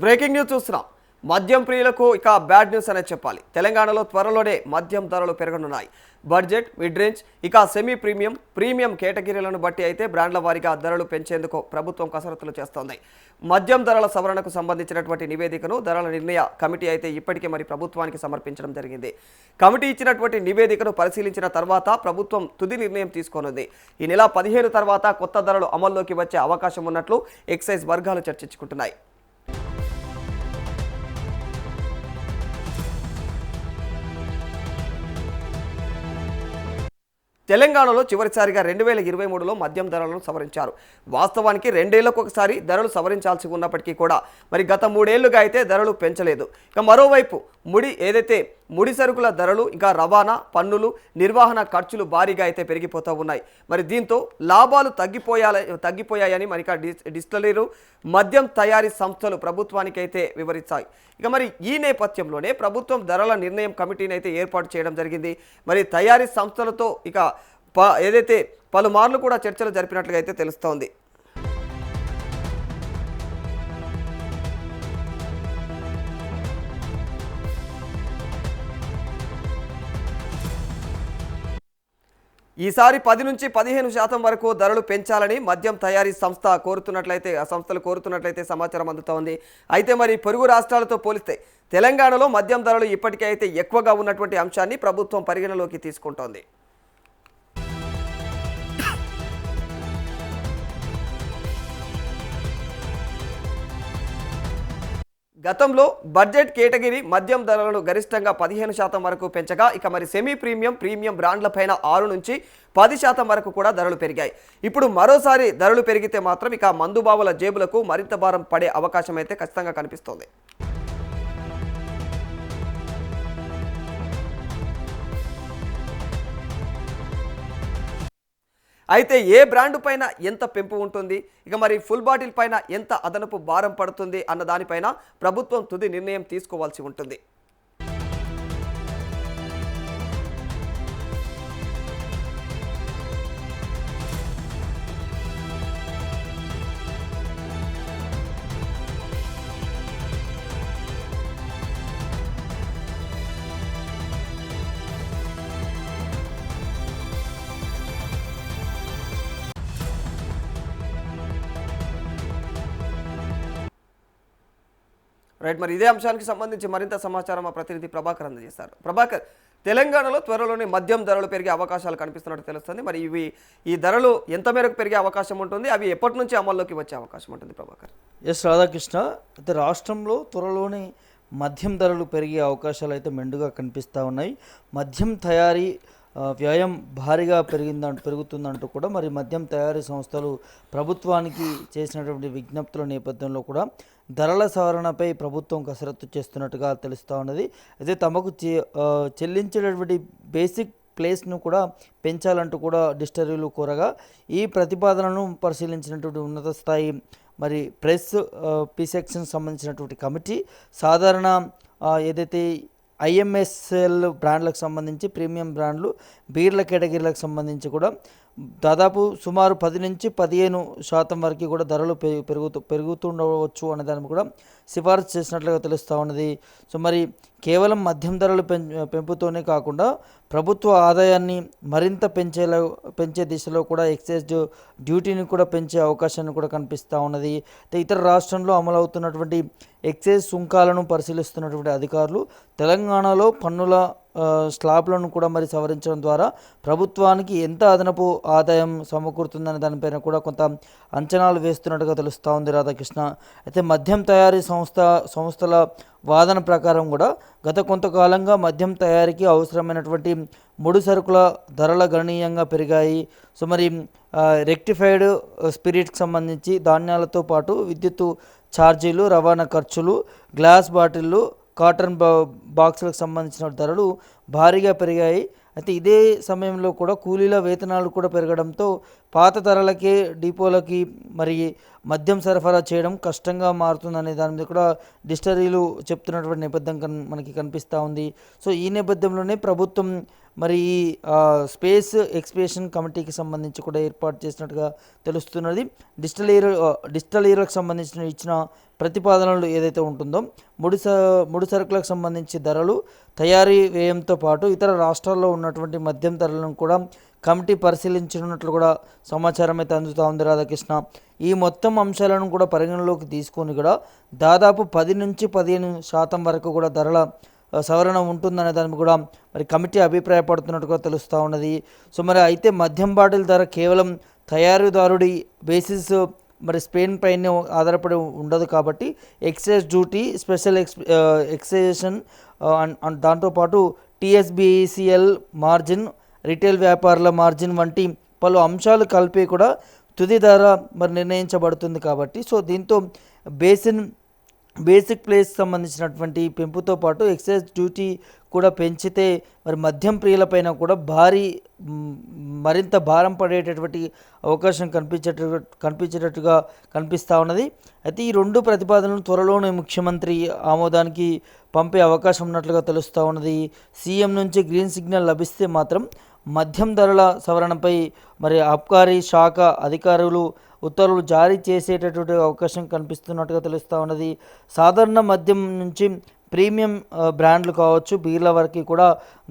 Breaking news చూస్తున్నాం. మద్యం ప్రియులకు ఇక బ్యాడ్ న్యూస్ అనే చెప్పాలి. తెలంగాణలో త్వరలోనే మద్యం ధరలు పెరగనున్నాయి. బడ్జెట్, మిడ్ రేంజ్, ఇక సెమీ ప్రీమియం, ప్రీమియం కేటగిరీలను బట్టి అయితే బ్రాండ్ల వారీగా ధరలు పెంచేందుకు ప్రభుత్వం కసరత్తులు చేస్తోంది. మద్యం ధరల సవరణకు సంబంధించినటువంటి నివేదికను ధరల నిర్ణయ కమిటీ అయితే ఇప్పటికే ప్రభుత్వానికి సమర్పించడం జరిగింది. కమిటీ ఇచ్చినటువంటి నివేదికను పరిశీలించిన తర్వాత ప్రభుత్వం తుది నిర్ణయం తీసుకోనుంది. ఈ నెల 15 తర్వాత కొత్త ధరలు అమల్లోకి వచ్చే అవకాశం ఉన్నట్లు ఎక్సైజ్ వర్గాలు చర్చించుకుంటున్నాయి. తెలంగాణలో చివరిసారిగా 2023లో మద్యం ధరలను సవరించారు. వాస్తవానికి 2 ఏళ్లకు ఒకసారి ధరలు సవరించాల్సి ఉన్నప్పటికీ కూడా గత 3 ఏళ్లుగా అయితే ధరలు పెంచలేదు. ఇక మరోవైపు ముడి సరుకుల ధరలు, ఇంకా రవాణా, పన్నులు, నిర్వహణ ఖర్చులు భారీగా అయితే పెరిగిపోతూ ఉన్నాయి. దీంతో లాభాలు తగ్గిపోయాయని డిస్టిలరీలు, మద్యం తయారీ సంస్థలు ప్రభుత్వానికి అయితే వివరించాయి. ఇక ఈ నేపథ్యంలోనే ప్రభుత్వం ధరల నిర్ణయం కమిటీని అయితే ఏర్పాటు చేయడం జరిగింది. తయారీ సంస్థలతో పలుమార్లు కూడా చర్చలు జరిపినట్లుగా అయితే తెలుస్తోంది. ఈసారి 10 నుంచి 15% వరకు ధరలు పెంచాలని మద్యం తయారీ సంస్థలు కోరుతున్నట్లయితే సమాచారం అందుతోంది. అయితే పొరుగు రాష్ట్రాలతో పోలిస్తే తెలంగాణలో మద్యం ధరలు ఇప్పటికే అయితే ఎక్కువగా ఉన్నటువంటి అంశాన్ని ప్రభుత్వం పరిగణలోకి తీసుకుంటోంది. గతంలో బడ్జెట్ కేటగిరీ మద్యం ధరలను గరిష్టంగా 15% వరకు పెంచగా సెమీ ప్రీమియం, ప్రీమియం బ్రాండ్లపైన 6 నుంచి 10% వరకు కూడా ధరలు పెరిగాయి. ఇప్పుడు మరోసారి ధరలు పెరిగితే మాత్రం మందుబావుల జేబులకు మరింత భారం పడే అవకాశం అయితే ఖచ్చితంగా కనిపిస్తోంది. అయితే ఏ బ్రాండ్ పైన ఎంత పెంపు ఉంటుంది, ఫుల్ బాటిల్ పైన ఎంత అదనపు భారం పడుతుంది అన్న దానిపైన ప్రభుత్వం తుది నిర్ణయం తీసుకోవాల్సి ఉంటుంది. రైట్, ఇదే అంశానికి సంబంధించి మరింత సమాచారం మా ప్రతినిధి ప్రభాకర్ అందజేశారు. ప్రభాకర్, తెలంగాణలో త్వరలోనే మద్యం ధరలు పెరిగే అవకాశాలు కనిపిస్తున్నట్టు తెలుస్తుంది. ఈ ధరలు ఎంత మేరకు పెరిగే అవకాశం ఉంటుంది, అవి ఎప్పటి నుంచి అమల్లోకి వచ్చే అవకాశం ఉంటుంది ప్రభాకర్? రాధాకృష్ణ, అయితే రాష్ట్రంలో త్వరలోనే మద్యం ధరలు పెరిగే అవకాశాలు అయితే మెండుగా కనిపిస్తూ ఉన్నాయి. మద్యం తయారీ వ్యయం భారీగా పెరుగుతుందంటూ కూడా మద్యం తయారీ సంస్థలు ప్రభుత్వానికి చేసినటువంటి విజ్ఞప్తుల నేపథ్యంలో కూడా ధరల సవరణపై ప్రభుత్వం కసరత్తు చేస్తున్నట్టుగా తెలుస్తూ ఉన్నది. అయితే తమకు చెల్లించేటటువంటి బేసిక్ ప్లేస్ను కూడా పెంచాలంటూ కూడా డిస్టిలరీలు కోరగా ఈ ప్రతిపాదనను పరిశీలించినటువంటి ఉన్నత స్థాయి ప్రెస్ పి సెక్షన్ సంబంధించినటువంటి కమిటీ సాధారణ ఏదైతే ఐఎంఎస్ఎల్ బ్రాండ్లకు సంబంధించి ప్రీమియం బ్రాండ్లు, బీర్ల కేటగిరీలకు సంబంధించి కూడా దాదాపు సుమారు 10 నుంచి 15% వరకు కూడా ధరలు పెరుగుతుండవచ్చు అనే దాన్ని కూడా సిఫార్సు చేసినట్లుగా తెలుస్తూ ఉన్నది. సో కేవలం మద్యం ధరలు పెంపుతోనే కాకుండా ప్రభుత్వ ఆదాయాన్ని మరింత పెంచే దిశలో కూడా ఎక్సైజ్ డ్యూటీని కూడా పెంచే అవకాశాన్ని కూడా కనిపిస్తూ ఉన్నది. ఇతర రాష్ట్రంలో అమలవుతున్నటువంటి ఎక్సైజ్ సుంకాలను పరిశీలిస్తున్నటువంటి అధికారులు తెలంగాణలో పన్నుల స్లాబ్లను కూడా సవరించడం ద్వారా ప్రభుత్వానికి ఎంత అదనపు ఆదాయం సమకూరుతుందనే దానిపైన కూడా కొంత అంచనాలు వేస్తున్నట్టుగా తెలుస్తూ ఉంది రాధాకృష్ణ. అయితే మద్యం తయారీ సంస్థల వాదన ప్రకారం కూడా గత కొంతకాలంగా మద్యం తయారీకి అవసరమైనటువంటి ముడి సరుకుల ధరల గణనీయంగా పెరిగాయి. సో రెక్టిఫైడ్ స్పిరిట్కి సంబంధించి ధాన్యాలతో పాటు విద్యుత్ ఛార్జీలు, రవాణా ఖర్చులు, గ్లాస్ బాటిళ్ళు, కాటన్ బాక్సులకు సంబంధించిన ధరలు భారీగా పెరిగాయి. అయితే ఇదే సమయంలో కూడా కూలీల వేతనాలు కూడా పెరగడంతో పాత ధరలకే డిపోలకి మద్యం సరఫరా చేయడం కష్టంగా మారుతుందనే దాని మీద కూడా డిస్టిలరీలు చెప్తున్నటువంటి నేపథ్యం మనకి కనిపిస్తూ ఉంది. సో ఈ నేపథ్యంలోనే ప్రభుత్వం మరి ఈ స్పేస్ ఎక్స్పేషన్ కమిటీకి సంబంధించి కూడా ఏర్పాటు చేసినట్టుగా తెలుస్తున్నది. డిజిటల్ ఈరోకి సంబంధించిన ఇచ్చిన ప్రతిపాదనలు ఏదైతే ఉంటుందో ముడి సరుకులకు సంబంధించి ధరలు, తయారీ వ్యయంతో పాటు ఇతర రాష్ట్రాల్లో ఉన్నటువంటి మద్యం ధరలను కూడా కమిటీ పరిశీలించనున్నట్లు కూడా సమాచారం అయితే అందుతూ ఉంది రాధాకృష్ణ. ఈ మొత్తం అంశాలను కూడా పరిగణలోకి తీసుకొని కూడా దాదాపు 10 నుంచి 15% వరకు కూడా ధరల సవరణ ఉంటుందనే దాన్ని కూడా మరి కమిటీ అభిప్రాయపడుతున్నట్టుగా తెలుస్తూ ఉన్నది. సో మరి అయితే మద్యం బాటిల్ ధర కేవలం తయారీదారుడి బేసిస్ మరి స్పెయిన్ పైన ఆధారపడి ఉండదు కాబట్టి ఎక్సైజ్ డ్యూటీ, స్పెషల్ ఎక్సైజేషన్, దాంతోపాటు టీఎస్బిసిఎల్ మార్జిన్, రిటైల్ వ్యాపారుల మార్జిన్ వంటి పలు అంశాలు కలిపి కూడా తుది ధర మరి నిర్ణయించబడుతుంది కాబట్టి సో దీంతో బేసిక్ ప్లేస్ సంబంధించినటువంటి పెంపుతో పాటు ఎక్సైజ్ డ్యూటీ కూడా పెంచితే మరి మద్యం ప్రియులపైన కూడా మరింత భారం పడేటటువంటి అవకాశం కనిపించేటట్టుగా కనిపిస్తూ ఉన్నది. అయితే ఈ 2 ప్రతిపాదనలు త్వరలోనే ముఖ్యమంత్రి ఆమోదానికి పంపే అవకాశం ఉన్నట్లుగా తెలుస్తూ ఉన్నది. సీఎం నుంచి గ్రీన్ సిగ్నల్ లభిస్తే మాత్రం మద్యం ధరల సవరణపై మరి ఆబ్కారీ శాఖ అధికారులు ఉత్తర్వులు జారీ చేసేటటువంటి అవకాశం కనిపిస్తున్నట్టుగా తెలుస్తూ ఉన్నది. సాధారణ మద్యం నుంచి ప్రీమియం బ్రాండ్లు కావచ్చు, బీర్ల వరకు కూడా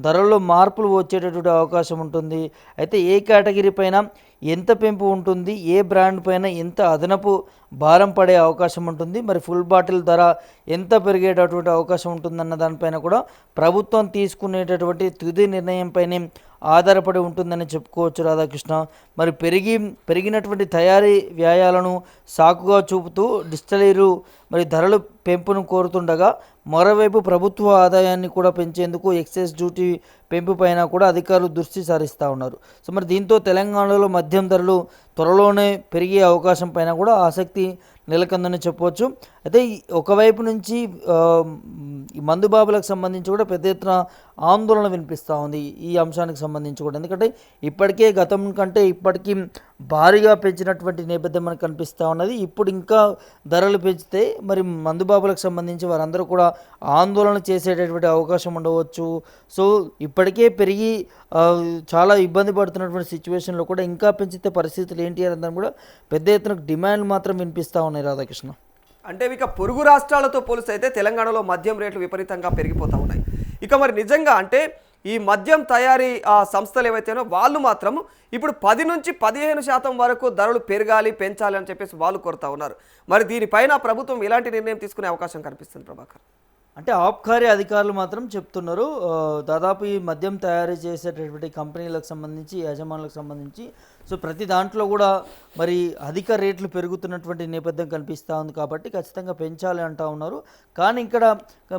ధరల్లో మార్పులు వచ్చేటటువంటి అవకాశం ఉంటుంది. అయితే ఏ కేటగిరీ పైన ఎంత పెంపు ఉంటుంది, ఏ బ్రాండ్ పైన ఎంత అదనపు భారం పడే అవకాశం ఉంటుంది, మరి ఫుల్ బాటిల్ ధర ఎంత పెరిగేటటువంటి అవకాశం ఉంటుందన్న దానిపైన కూడా ప్రభుత్వం తీసుకునేటటువంటి తుది నిర్ణయంపైనే ఆధారపడి ఉంటుందని చెప్పుకోవచ్చు రాధాకృష్ణ. మరి పెరిగినటువంటి తయారీ వ్యయాలను సాకుగా చూపుతూ డిస్టిలరీలు మరి ధరల పెంపును కోరుతుండగా మరోవైపు ప్రభుత్వ ఆదాయాన్ని కూడా పెంచేందుకు ఎక్సైజ్ డ్యూటీ పెంపు పైన కూడా అధికారులు దృష్టి సారిస్తూ ఉన్నారు. సో మరి దీంతో తెలంగాణలో మద్యం ధరలు త్వరలోనే పెరిగే అవకాశం పైన కూడా ఆసక్తి నెలకొందని చెప్పవచ్చు. అయితే ఒకవైపు నుంచి ఈ మందుబాబులకు సంబంధించి కూడా పెద్ద ఎత్తున ఆందోళన వినిపిస్తూ ఉంది ఈ అంశానికి సంబంధించి కూడా. ఎందుకంటే ఇప్పటికే గతం కంటే ఇప్పటికీ భారీగా పెంచినటువంటి నేపథ్యం మనకు కనిపిస్తూ ఉన్నది. ఇప్పుడు ఇంకా ధరలు పెంచితే మరి మందుబాబులకు సంబంధించి వారందరూ కూడా ఆందోళన చేసేటటువంటి అవకాశం ఉండవచ్చు. సో ఇప్పటికే పెరిగి చాలా ఇబ్బంది పడుతున్నటువంటి సిచ్యువేషన్లో కూడా ఇంకా పెంచితే పరిస్థితులు ఏంటి అని కూడా పెద్ద ఎత్తున డిమాండ్ మాత్రం వినిపిస్తూ ఉన్నాయి రాధాకృష్ణ. అంటే ఇక పొరుగు రాష్ట్రాలతో పోలిస్తే అయితే తెలంగాణలో మద్యం రేట్లు విపరీతంగా పెరిగిపోతూ ఉన్నాయి. ఇక మరి నిజంగా అంటే ఈ మద్యం తయారీ సంస్థలు ఏవైతేనో వాళ్ళు మాత్రం ఇప్పుడు 10 నుంచి 15% వరకు ధరలు పెంచాలి అని చెప్పేసి వాళ్ళు కోరుతా ఉన్నారు. మరి దీనిపైన ప్రభుత్వం ఎలాంటి నిర్ణయం తీసుకునే అవకాశం కనిపిస్తుంది ప్రభాకర్? అంటే ఆబ్కారీ అధికారులు మాత్రం చెప్తున్నారు దాదాపు ఈ మద్యం తయారు చేసేటటువంటి కంపెనీలకు సంబంధించి, యజమానులకు సంబంధించి సో ప్రతి దాంట్లో కూడా మరి అధిక రేట్లు పెరుగుతున్నటువంటి నేపథ్యం కనిపిస్తూ ఉంది కాబట్టి ఖచ్చితంగా పెంచాలి అంటూ ఉన్నారు. కానీ ఇక్కడ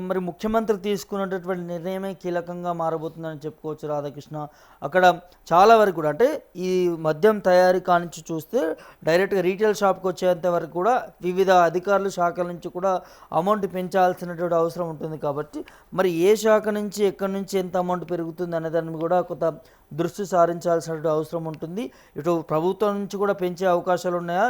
మరి ముఖ్యమంత్రి తీసుకున్నటువంటి నిర్ణయమే కీలకంగా మారబోతుందని చెప్పుకోవచ్చు రాధాకృష్ణ. అక్కడ చాలా వరకు కూడా అంటే ఈ మద్యం తయారీ కానించి చూస్తే డైరెక్ట్గా రీటైల్ షాప్కి వచ్చేంత వరకు కూడా వివిధ అధికారులు శాఖల నుంచి కూడా అమౌంట్ పెంచాల్సినటువంటి అవసరం ఉంటుంది. కాబట్టి మరి ఏ శాఖ నుంచి ఎక్కడి నుంచి ఎంత అమౌంట్ పెరుగుతుంది అనే దాన్ని కూడా కొంత దృష్టి సారించాల్సిన అవసరం ఉంటుంది. ఇటు ప్రభుత్వం నుంచి కూడా పెంచే అవకాశాలు ఉన్నాయా,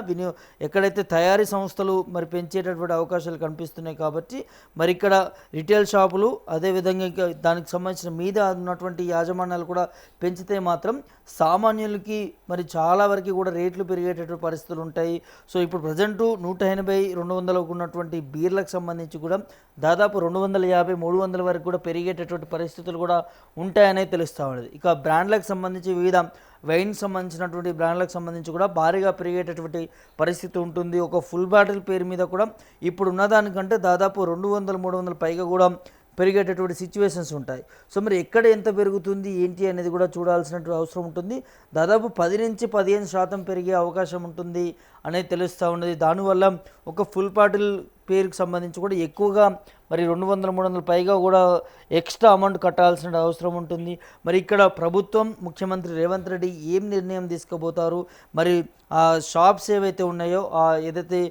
ఎక్కడైతే తయారీ సంస్థలు మరి పెంచేటటువంటి అవకాశాలు కనిపిస్తున్నాయి. కాబట్టి మరి ఇక్కడ రిటైల్ షాపులు అదేవిధంగా ఇంకా దానికి సంబంధించిన మీద ఉన్నటువంటి యాజమాన్యాలు కూడా పెంచితే మాత్రం సామాన్యులకి మరి చాలా వరకు కూడా రేట్లు పెరిగేటటువంటి పరిస్థితులు ఉంటాయి. సో ఇప్పుడు ప్రజెంటు 180-200 ఉన్నటువంటి బీర్లకు సంబంధించి కూడా దాదాపు 250-300 వరకు కూడా పెరిగేటటువంటి పరిస్థితులు కూడా ఉంటాయనే తెలుస్తూ ఉన్నది. ఇక బ్రాండ్లకు సంబంధించి వివిధ వైన్ సంబంధించినటువంటి బ్రాండ్లకు సంబంధించి కూడా భారీగా పెరిగేటటువంటి పరిస్థితి ఉంటుంది. ఒక ఫుల్ బాటిల్ పేరు మీద కూడా ఇప్పుడు ఉన్నదానికంటే దాదాపు 200-300 పైగా కూడా పెరిగేటటువంటి సిచ్యువేషన్స్ ఉంటాయి. సో మరి ఎక్కడ ఎంత పెరుగుతుంది ఏంటి అనేది కూడా చూడాల్సినటువంటి అవసరం ఉంటుంది. దాదాపు 10 నుంచి 15% పెరిగే అవకాశం ఉంటుంది అనేది తెలుస్తూ ఉన్నది. దానివల్ల ఒక ఫుల్ బాటిల్ పేరుకు సంబంధించి కూడా ఎక్కువగా మరి 200-300 పైగా కూడా ఎక్స్ట్రా అమౌంట్ కట్టాల్సిన అవసరం ఉంటుంది. మరి ఇక్కడ ప్రభుత్వం ముఖ్యమంత్రి రేవంత్ రెడ్డి ఏం నిర్ణయం తీసుకోబోతారు, మరి ఆ షాప్స్ ఏవైతే ఉన్నాయో ఏదైతే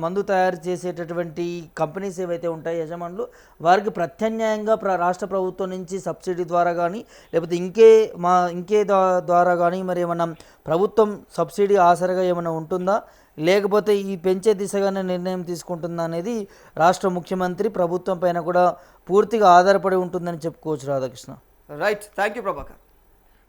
మందు తయారు చేసేటటువంటి కంపెనీస్ ఏవైతే ఉంటాయో యజమానులు వారికి ప్రత్యామ్నాయంగా రాష్ట్ర ప్రభుత్వం నుంచి సబ్సిడీ ద్వారా కానీ లేకపోతే ఇంకే ద్వారా కానీ మరి ఏమన్నా ప్రభుత్వం సబ్సిడీ ఆసరగా ఏమైనా ఉంటుందా, లేకపోతే ఈ పెంచే దిశగానే నిర్ణయం తీసుకుంటుందా అనేది రాష్ట్ర ముఖ్యమంత్రి ప్రభుత్వం పైన కూడా పూర్తిగా ఆధారపడి ఉంటుందని చెప్పుకోవచ్చు Radhakrishna. Right, thank you Prabhakar.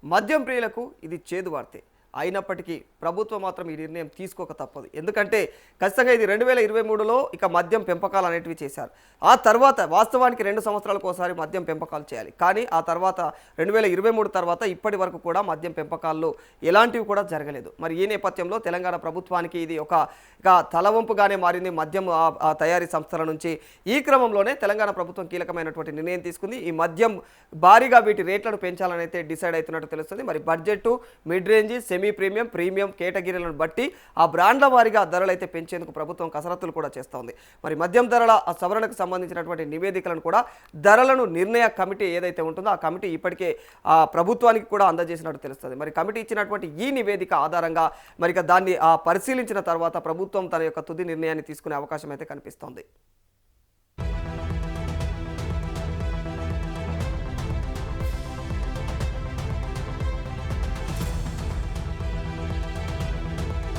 మద్యం ప్రియులకు ఇది చేదు వార్తే. అయినప్పటికీ ప్రభుత్వం మాత్రం ఈ నిర్ణయం తీసుకోక తప్పదు. ఎందుకంటే ఖచ్చితంగా ఇది 2023లో ఇక మద్యం పెంపకాలు అనేటివి చేశారు. ఆ తర్వాత వాస్తవానికి 2 సంవత్సరాలకు ఒకసారి మద్యం పెంపకాలు చేయాలి. కానీ ఆ తర్వాత 2023 తర్వాత ఇప్పటి వరకు కూడా మద్యం పెంపకాల్లో ఎలాంటివి కూడా జరగలేదు. మరి ఈ నేపథ్యంలో తెలంగాణ ప్రభుత్వానికి ఇది ఒక తలవంపుగానే మారింది మద్యం తయారీ సంస్థల నుంచి. ఈ క్రమంలోనే తెలంగాణ ప్రభుత్వం కీలకమైనటువంటి నిర్ణయం తీసుకుంది. ఈ మద్యం భారీగా వీటి రేట్లను పెంచాలని అయితే డిసైడ్ అవుతున్నట్టు తెలుస్తుంది. మరి budget, mid range, semi premium, premium కేటగిరీలను బట్టి ఆ బ్రాండ్ల వారీగా ధరలు అయితే పెంచేందుకు ప్రభుత్వం కసరత్తులు కూడా చేస్తోంది. మరి మద్యం ధరల సవరణకు సంబంధించినటువంటి నివేదికలను కూడా ధరలను నిర్ణయ కమిటీ ఏదైతే ఉంటుందో ఆ కమిటీ ఇప్పటికే ప్రభుత్వానికి కూడా అందజేసినట్టు తెలుస్తుంది. మరి కమిటీ ఇచ్చినటువంటి ఈ నివేదిక ఆధారంగా మరి దాన్ని పరిశీలించిన తర్వాత ప్రభుత్వం తన యొక్క తుది నిర్ణయాన్ని తీసుకునే అవకాశం అయితే కనిపిస్తోంది.